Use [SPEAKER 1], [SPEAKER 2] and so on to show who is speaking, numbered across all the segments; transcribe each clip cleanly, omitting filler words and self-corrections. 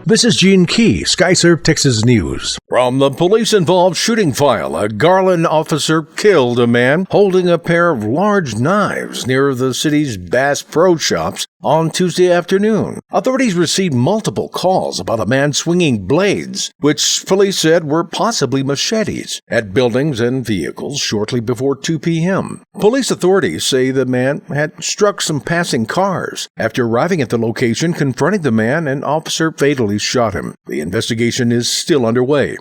[SPEAKER 1] This is Gene Key, Skyserve, Texas News.
[SPEAKER 2] From the police-involved shooting file, a Garland officer killed a man holding a pair of large knives near the city's Bass Pro Shops on Tuesday afternoon. Authorities received multiple calls about a man swinging blades, which police said were possibly machetes, at buildings and vehicles shortly before 2 p.m. Police authorities say the man had struck some passing cars. After arriving at the location, confronting the man, an officer fatally shot him. The investigation is still underway.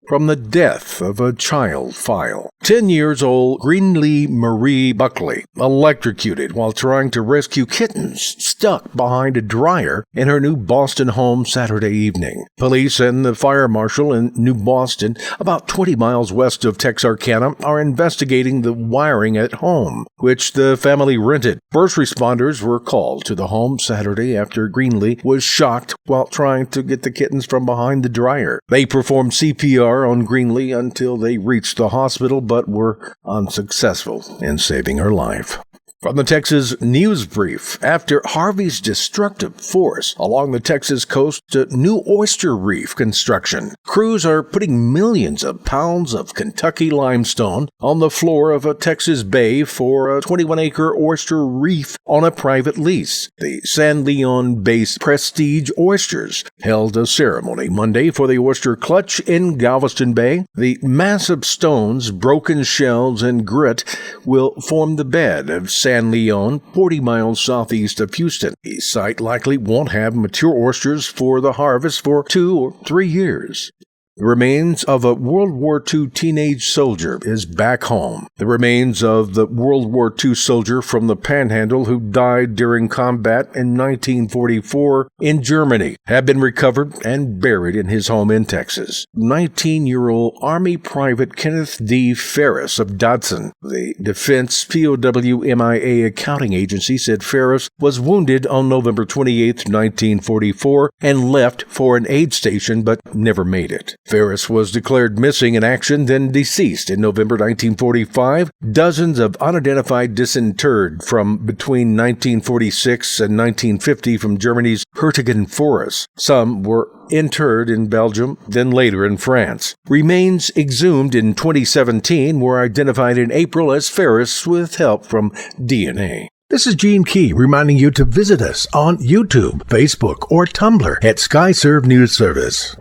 [SPEAKER 2] From the death of a child file. 10-year-old Greenlee Marie Buckley electrocuted while trying to rescue kittens stuck behind a dryer in her New Boston home Saturday evening. Police and the fire marshal in New Boston, about 20 miles west of Texarkana, are investigating the wiring at home, which the family rented. First responders were called to the home Saturday after Greenlee was shocked while trying to get the kittens from behind the dryer. They performed CPR on Greenlee until they reached the hospital, but were unsuccessful in saving her life. From the Texas News Brief, after Harvey's destructive force along the Texas coast to new oyster reef construction, crews are putting millions of pounds of Kentucky limestone on the floor of a Texas bay for a 21-acre oyster reef on a private lease. The San Leon-based Prestige Oysters held a ceremony Monday for the oyster clutch in Galveston Bay. The massive stones, broken shells, and grit will form the bed of San Leon, 40 miles southeast of Houston. The site likely won't have mature oysters for the harvest for 2 or 3 years. The remains of a World War II teenage soldier is back home. The remains of the World War II soldier from the Panhandle who died during combat in 1944 in Germany have been recovered and buried in his home in Texas. 19-year-old Army Private Kenneth D. Ferris of Dodson, the Defense POWMIA accounting agency, said Ferris was wounded on November 28, 1944, and left for an aid station but never made it. Ferris was declared missing in action, then deceased in November 1945. Dozens of unidentified disinterred from between 1946 and 1950 from Germany's Hürtgen Forest. Some were interred in Belgium, then later in France. Remains exhumed in 2017 were identified in April as Ferris with help from DNA.
[SPEAKER 1] This is Gene Key reminding you to visit us on YouTube, Facebook, or Tumblr at Skyserve News Service.